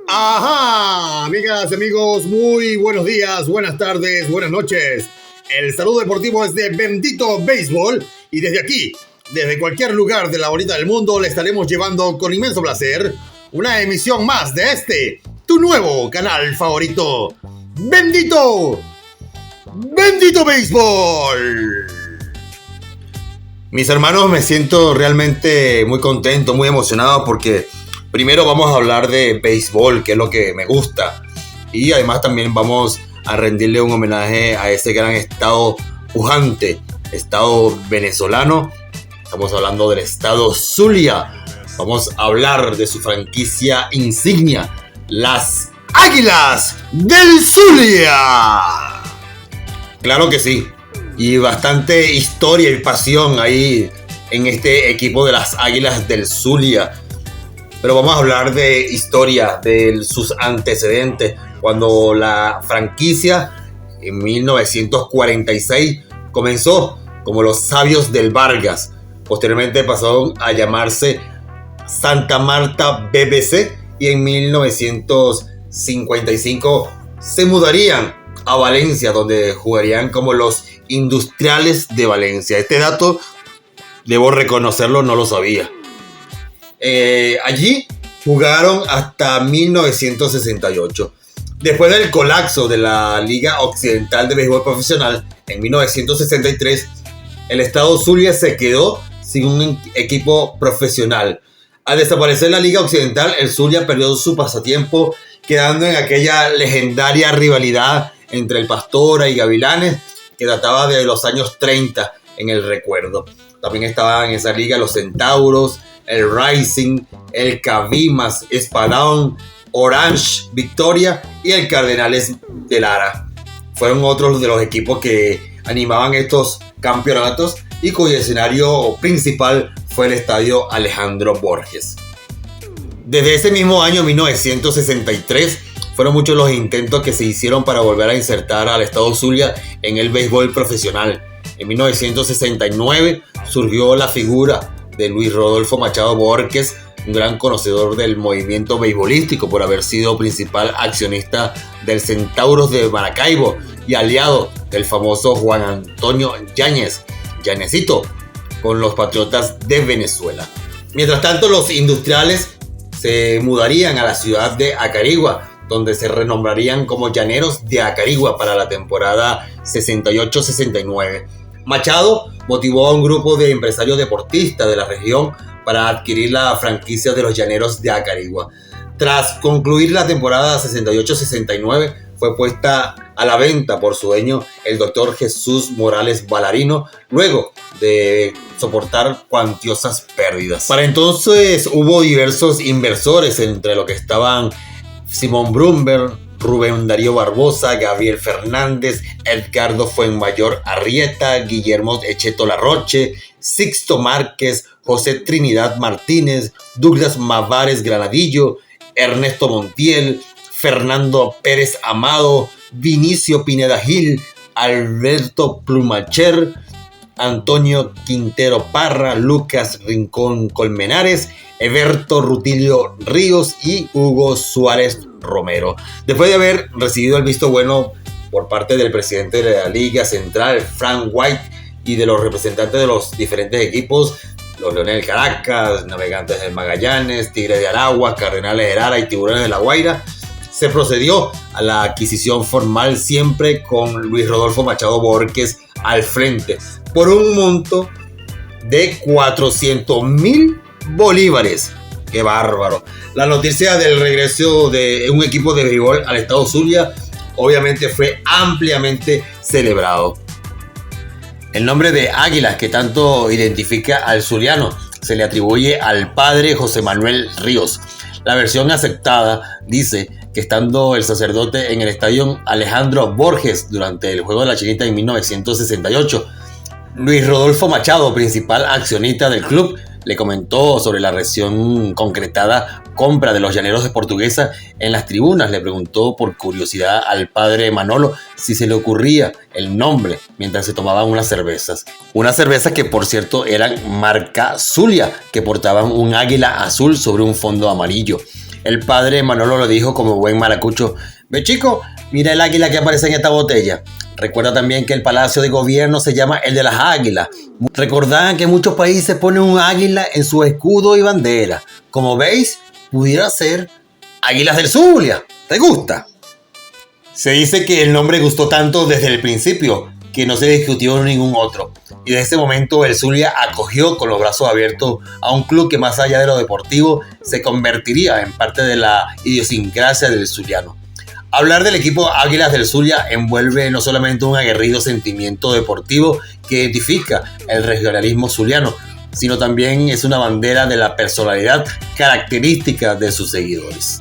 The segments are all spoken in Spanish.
Ajá, amigas, amigos, muy buenos días, buenas tardes, buenas noches. El saludo deportivo es de Bendito Béisbol y desde aquí, desde cualquier lugar de la bolita del mundo, le estaremos llevando con inmenso placer una emisión más de tu nuevo canal favorito, Bendito Béisbol. Mis hermanos, me siento realmente muy contento, muy emocionado porque primero vamos a hablar de béisbol, que es lo que me gusta. Y además también vamos a rendirle un homenaje a ese gran estado pujante, estado venezolano. Estamos hablando del estado Zulia. Vamos a hablar de su franquicia insignia, las Águilas del Zulia. Claro que sí. Y bastante historia y pasión ahí en este equipo de las Águilas del Zulia. Pero vamos a hablar de historia, de sus antecedentes, cuando la franquicia en 1946 comenzó como los Sabios del Vargas. Posteriormente pasaron a llamarse Santa Marta BBC y en 1955 se mudarían a Valencia, donde jugarían como los Industriales de Valencia. Este dato, debo reconocerlo, no lo sabía. Allí jugaron hasta 1968. Después del colapso de la Liga Occidental de Béisbol Profesional en 1963, el estado Zulia se quedó sin un equipo profesional. Al desaparecer la Liga Occidental, el Zulia perdió su pasatiempo, quedando en aquella legendaria rivalidad entre el Pastora y Gavilanes, que databa de los años 30 en el recuerdo. También estaban en esa liga los Centauros, el Rising, el Cabimas, Espadón, Orange, Victoria y el Cardenales de Lara. Fueron otros de los equipos que animaban estos campeonatos y cuyo escenario principal fue el estadio Alejandro Borges. Desde ese mismo año, 1963, fueron muchos los intentos que se hicieron para volver a insertar al estado Zulia en el béisbol profesional. En 1969 surgió la figura de Luis Rodolfo Machado Borges, un gran conocedor del movimiento beisbolístico por haber sido principal accionista del Centauros de Maracaibo y aliado del famoso Juan Antonio Yáñez, Llanecito, con los Patriotas de Venezuela. Mientras tanto, los Industriales se mudarían a la ciudad de Acarigua, donde se renombrarían como Llaneros de Acarigua para la temporada 68-69. Machado motivó a un grupo de empresarios deportistas de la región para adquirir la franquicia de los Llaneros de Acarigua. Tras concluir la temporada 68-69, fue puesta a la venta por su dueño, el doctor Jesús Morales Balarino, luego de soportar cuantiosas pérdidas. Para entonces hubo diversos inversores, entre los que estaban Simón Brumberg, Rubén Darío Barbosa, Gabriel Fernández, Edgardo Fuenmayor Arrieta, Guillermo Echeto Larroche, Sixto Márquez, José Trinidad Martínez, Douglas Mavares Granadillo, Ernesto Montiel, Fernando Pérez Amado, Vinicio Pineda Gil, Alberto Plumacher, Antonio Quintero Parra, Lucas Rincón Colmenares, Eberto Rutilio Ríos y Hugo Suárez Romero. Después de haber recibido el visto bueno por parte del presidente de la Liga Central, Frank White, y de los representantes de los diferentes equipos, los Leones del Caracas, Navegantes del Magallanes, Tigres de Aragua, Cardenales de Lara y Tiburones de La Guaira, se procedió a la adquisición formal, siempre con Luis Rodolfo Machado Borges al frente, por un monto de 400,000 bolívares. ¡Qué bárbaro! La noticia del regreso de un equipo de béisbol al estado Zulia obviamente fue ampliamente celebrado. El nombre de Águilas, que tanto identifica al zuliano, se le atribuye al padre José Manuel Ríos. La versión aceptada dice que estando el sacerdote en el estadio Alejandro Borges durante el Juego de la Chinita en 1968, Luis Rodolfo Machado, principal accionista del club, le comentó sobre la recién concretada compra de los Llaneros de Portuguesa en las tribunas. Le preguntó por curiosidad al padre Manolo si se le ocurría el nombre mientras se tomaban unas cervezas. Unas cervezas que, por cierto, eran marca Zulia, que portaban un águila azul sobre un fondo amarillo. El padre Manolo lo dijo como buen maracucho: ve chico, mira el águila que aparece en esta botella. Recuerda también que el palacio de gobierno se llama el de las águilas. Recordad que en muchos países ponen un águila en su escudo y bandera. Como veis, pudiera ser Águilas del Zulia. ¿Te gusta? Se dice que el nombre gustó tanto desde el principio que no se discutió ningún otro. Y desde ese momento el Zulia acogió con los brazos abiertos a un club que, más allá de lo deportivo, se convertiría en parte de la idiosincrasia del zuliano. Hablar del equipo Águilas del Zulia envuelve no solamente un aguerrido sentimiento deportivo que identifica el regionalismo zuliano, sino también es una bandera de la personalidad característica de sus seguidores.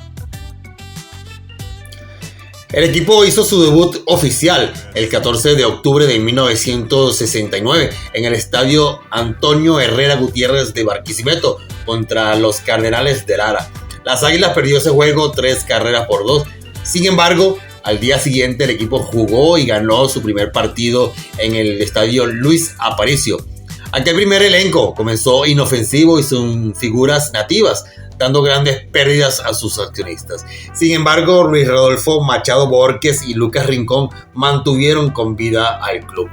El equipo hizo su debut oficial el 14 de octubre de 1969 en el estadio Antonio Herrera Gutiérrez de Barquisimeto contra los Cardenales de Lara. Las Águilas perdió ese juego 3-2. Sin embargo, al día siguiente el equipo jugó y ganó su primer partido en el estadio Luis Aparicio. Aquel primer elenco comenzó inofensivo y sin figuras nativas, dando grandes pérdidas a sus accionistas. Sin embargo, Luis Rodolfo Machado Borges y Lucas Rincón mantuvieron con vida al club.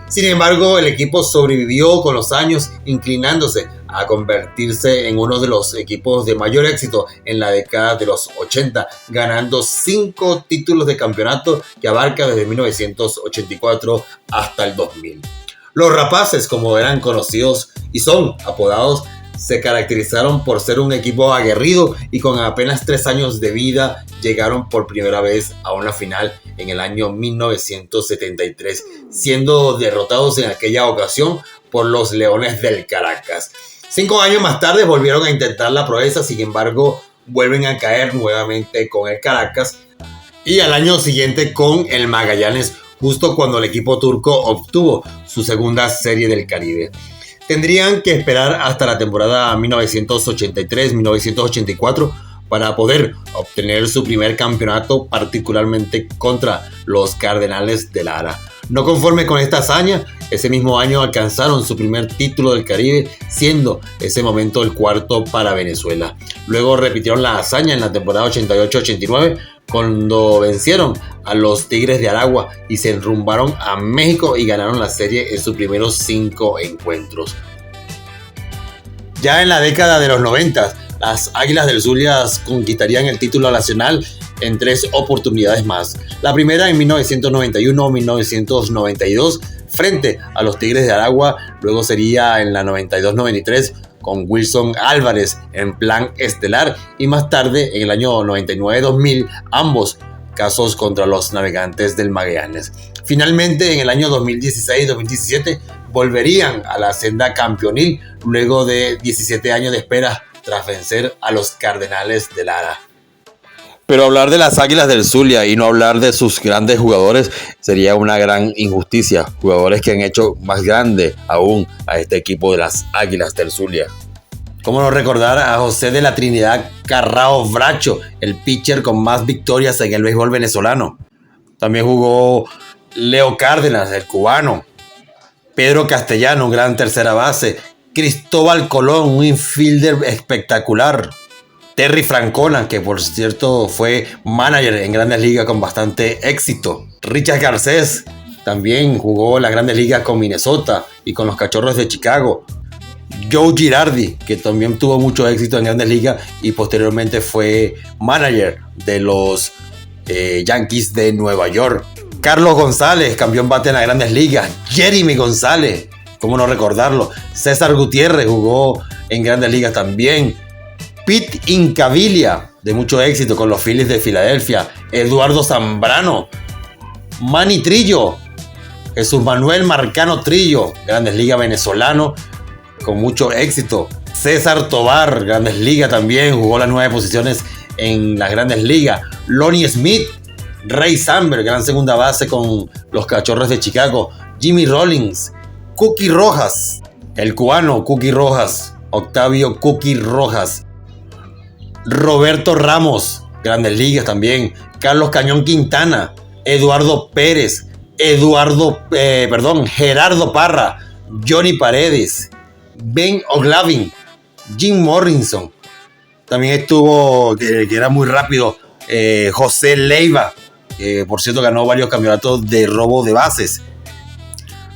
Sin embargo, el equipo sobrevivió con los años, inclinándose a convertirse en uno de los equipos de mayor éxito en la década de los 80, ganando 5 títulos de campeonato que abarca desde 1984 hasta el 2000. Los Rapaces, como eran conocidos y son apodados, se caracterizaron por ser un equipo aguerrido y con apenas 3 años de vida llegaron por primera vez a una final en el año 1973, siendo derrotados en aquella ocasión por los Leones del Caracas. 5 años más tarde volvieron a intentar la proeza, sin embargo vuelven a caer nuevamente con el Caracas y al año siguiente con el Magallanes, justo cuando el equipo turco obtuvo su segunda serie del Caribe. Tendrían que esperar hasta la temporada 1983-1984 para poder obtener su primer campeonato, particularmente contra los Cardenales de Lara. No conforme con esta hazaña, ese mismo año alcanzaron su primer título del Caribe, siendo ese momento el cuarto para Venezuela. Luego repitieron la hazaña en la temporada 88-89, cuando vencieron a los Tigres de Aragua y se enrumbaron a México y ganaron la serie en sus primeros 5 encuentros. Ya en la década de los 90, las Águilas del Zulia conquistarían el título nacional en 3 oportunidades más. La primera en 1991-1992 frente a los Tigres de Aragua, luego sería en la 92-93 con Wilson Álvarez en plan estelar y más tarde en el año 99-2000 ambos casos contra los Navegantes del Magallanes. Finalmente en el año 2016-2017 volverían a la senda campeonil luego de 17 años de espera tras vencer a los Cardenales de Lara. Pero hablar de las Águilas del Zulia y no hablar de sus grandes jugadores sería una gran injusticia. Jugadores que han hecho más grande aún a este equipo de las Águilas del Zulia. ¿Cómo no recordar a José de la Trinidad Carrao Bracho, el pitcher con más victorias en el béisbol venezolano? También jugó Leo Cárdenas, el cubano. Pedro Castellano, un gran tercera base. Cristóbal Colón, un infielder espectacular. Terry Francona, que por cierto fue manager en Grandes Ligas con bastante éxito. Richard Garcés también jugó en las Grandes Ligas con Minnesota y con los Cachorros de Chicago. Joe Girardi, que también tuvo mucho éxito en Grandes Ligas y posteriormente fue manager de los Yankees de Nueva York. Carlos González, campeón bate en las Grandes Ligas. Jeremy González, cómo no recordarlo. César Gutiérrez jugó en Grandes Ligas también. Pete Incaviglia, de mucho éxito con los Phillies de Filadelfia. Eduardo Zambrano. Manny Trillo. Jesús Manuel Marcano Trillo, Grandes Ligas venezolano, con mucho éxito. César Tobar, Grandes Ligas también, jugó las 9 posiciones en las Grandes Ligas. Lonnie Smith. Ray Samberg, gran segunda base con los Cachorros de Chicago. Jimmy Rollins. Cookie Rojas, el cubano Cookie Rojas. Octavio Cookie Rojas. Roberto Ramos, Grandes Ligas también. Carlos Cañón Quintana. Eduardo Pérez. Gerardo Parra. Johnny Paredes. Ben O'Glavin. Jim Morrison. También estuvo, que era muy rápido, José Leiva, que por cierto ganó varios campeonatos de robo de bases.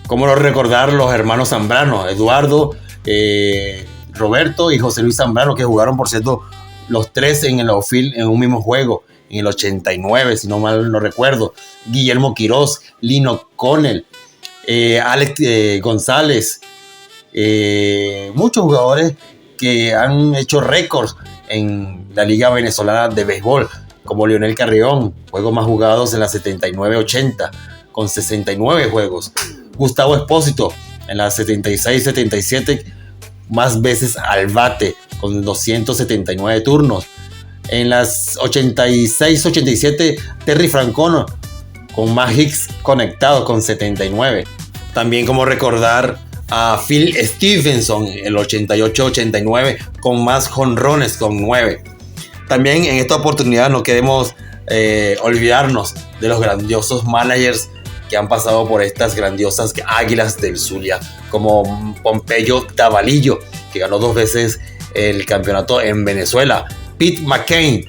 Cómo no recordar los hermanos Zambrano, Eduardo, Roberto y José Luis Zambrano, que jugaron por cierto los tres en el outfield en un mismo juego, en el 89, si no mal no recuerdo. Guillermo Quirós, Lino Connell, Alex González, muchos jugadores que han hecho récords en la Liga Venezolana de Béisbol, como Leonel Carrión, juegos más jugados en la 79-80, con 69 juegos. Gustavo Espósito, en la 76-77, más veces al bate, con 279 turnos. En las 86-87, Terry Francona, con más hits conectados, con 79. También como recordar a Phil Stevenson, el 88-89, con más jonrones, con 9. También en esta oportunidad no queremos olvidarnos de los grandiosos managers que han pasado por estas grandiosas Águilas del Zulia, como Pompeyo Davalillo, que ganó 2 veces el campeonato en Venezuela. Pete McCain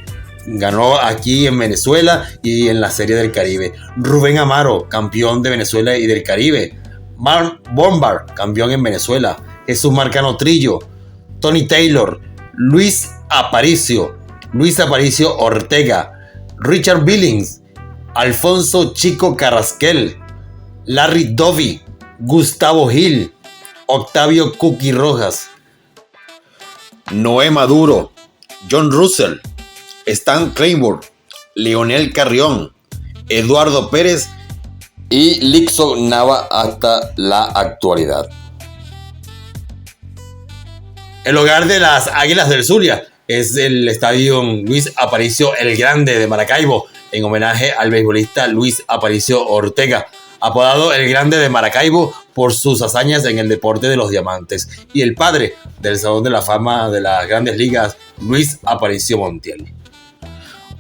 ganó aquí en Venezuela y en la Serie del Caribe. Rubén Amaro, campeón de Venezuela y del Caribe. Mark Bombard, campeón en Venezuela. Jesús Marcano Trillo, Tony Taylor, Luis Aparicio Ortega, Richard Billings, Alfonso Chico Carrasquel, Larry Doby, Gustavo Gil, Octavio Cookie Rojas, Noé Maduro, John Russell, Stan Claiborne, Leonel Carrión, Eduardo Pérez y Lixo Nava hasta la actualidad. El hogar de las Águilas del Zulia es el Estadio Luis Aparicio el Grande de Maracaibo, en homenaje al beisbolista Luis Aparicio Ortega, apodado el Grande de Maracaibo por sus hazañas en el deporte de los diamantes, y el padre del Salón de la Fama de las Grandes Ligas, Luis Aparicio Montiel.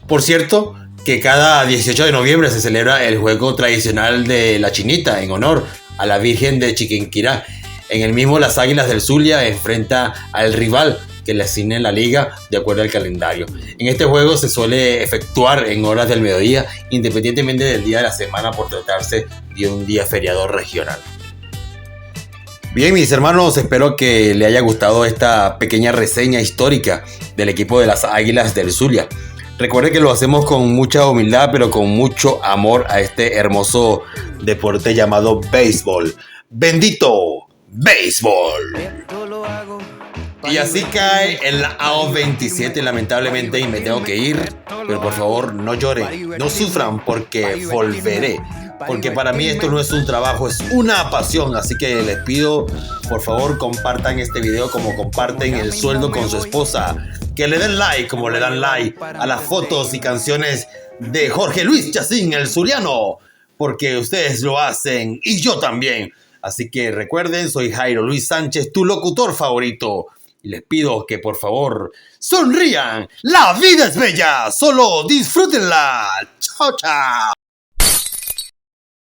Por cierto, que cada 18 de noviembre se celebra el juego tradicional de la Chinita en honor a la Virgen de Chiquinquirá. En el mismo, las Águilas del Zulia enfrenta al rival que le asigne la liga de acuerdo al calendario. En este juego se suele efectuar en horas del mediodía, independientemente del día de la semana, por tratarse de un día feriado regional. Bien, mis hermanos, espero que les haya gustado esta pequeña reseña histórica del equipo de las Águilas del Zulia. Recuerden que lo hacemos con mucha humildad, pero con mucho amor a este hermoso deporte llamado béisbol. ¡Bendito béisbol! Y así cae el AO 27, lamentablemente, y me tengo que ir. Pero por favor, no lloren, no sufran, porque volveré. Porque para mí esto no es un trabajo, es una pasión. Así que les pido, por favor, compartan este video como comparten el sueldo con su esposa. Que le den like como le dan like a las fotos y canciones de Jorge Luis Chacín, el zuliano. Porque ustedes lo hacen y yo también. Así que recuerden, soy Jairo Luis Sánchez, tu locutor favorito. Y les pido que por favor sonrían. La vida es bella, solo disfrútenla. Chao, chao.